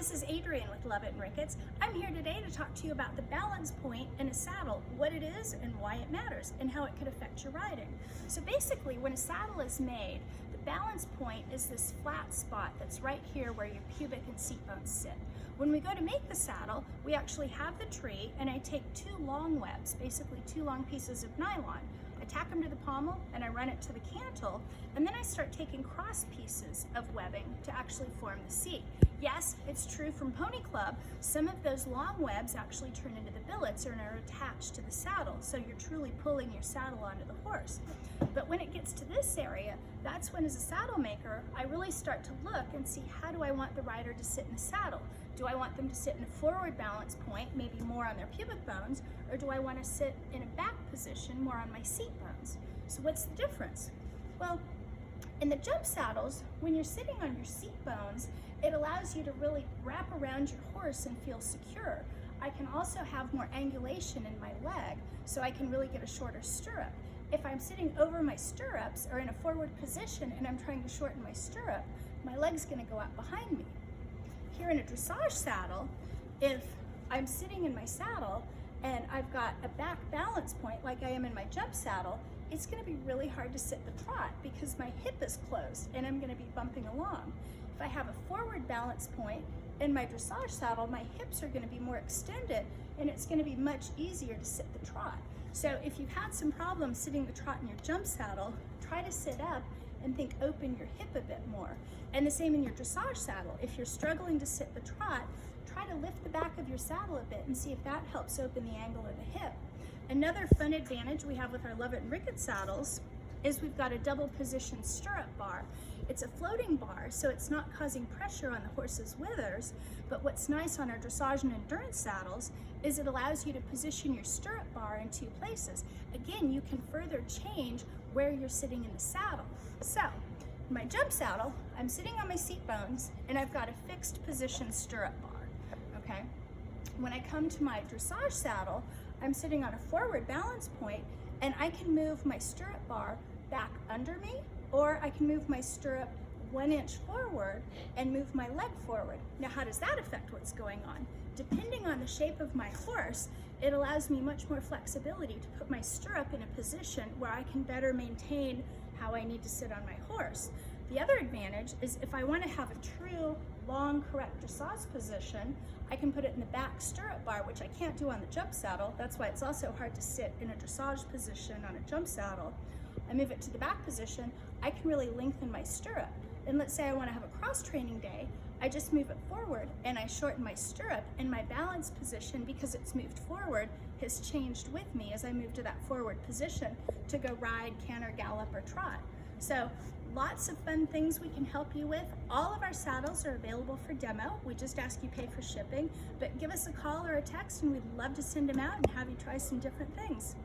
this is Adrienne with Lovatt and Ricketts. I'm here today to talk to you about the balance point in a saddle, what it is and why it matters, and how it could affect your riding. So basically, when a saddle is made, the balance point is this flat spot that's right here where your pubic and seat bones sit. When we go to make the saddle, we actually have the tree, and I take two long webs, basically two long pieces of nylon. I tack them to the pommel and I run it to the cantle, and then I start taking cross pieces of webbing to actually form the seat. Yes, it's true from Pony Club, some of those long webs actually turn into the billets and are attached to the saddle, so you're truly pulling your saddle onto the horse. But when it gets to this area, that's when, as a saddle maker, I really start to look and see, how do I want the rider to sit in the saddle? Do I want them to sit in a forward balance point, maybe more on their pubic bones, or do I want to sit in a back position, more on my seat bones? So what's the difference? Well, in the jump saddles, when you're sitting on your seat bones, it allows you to really wrap around your horse and feel secure. I can also have more angulation in my leg, so I can really get a shorter stirrup. If I'm sitting over my stirrups or in a forward position and I'm trying to shorten my stirrup, my leg's going to go out behind me. Here in a dressage saddle, if I'm sitting in my saddle and I've got a back balance point like I am in my jump saddle, it's going to be really hard to sit the trot because my hip is closed and I'm going to be bumping along. If I have a forward balance point in my dressage saddle, my hips are going to be more extended and it's going to be much easier to sit the trot. So if you've had some problems sitting the trot in your jump saddle, try to sit up and think open your hip a bit more. And the same in your dressage saddle. If you're struggling to sit the trot, try to lift the back of your saddle a bit and see if that helps open the angle of the hip. Another fun advantage we have with our Lovatt and Ricketts saddles is we've got a double position stirrup bar. It's a floating bar, so it's not causing pressure on the horse's withers, but what's nice on our dressage and endurance saddles is it allows you to position your stirrup bar in two places. Again, you can further change where you're sitting in the saddle. So, in my jump saddle, I'm sitting on my seat bones and I've got a fixed position stirrup bar, okay? When I come to my dressage saddle, I'm sitting on a forward balance point and I can move my stirrup bar back under me, or I can move my stirrup 1 inch forward and move my leg forward. Now, how does that affect what's going on? Depending on the shape of my horse, it allows me much more flexibility to put my stirrup in a position where I can better maintain how I need to sit on my horse. The other advantage is if I want to have a true long correct dressage position, I can put it in the back stirrup bar, which I can't do on the jump saddle. That's why it's also hard to sit in a dressage position on a jump saddle. I move it to the back position, I can really lengthen my stirrup. And let's say I want to have a cross training day, I just move it forward and I shorten my stirrup, and my balance position, because it's moved forward, has changed with me as I move to that forward position to go ride, canter, gallop, or trot. So lots of fun things we can help you with. All of our saddles are available for demo. We just ask you pay for shipping, but give us a call or a text and we'd love to send them out and have you try some different things.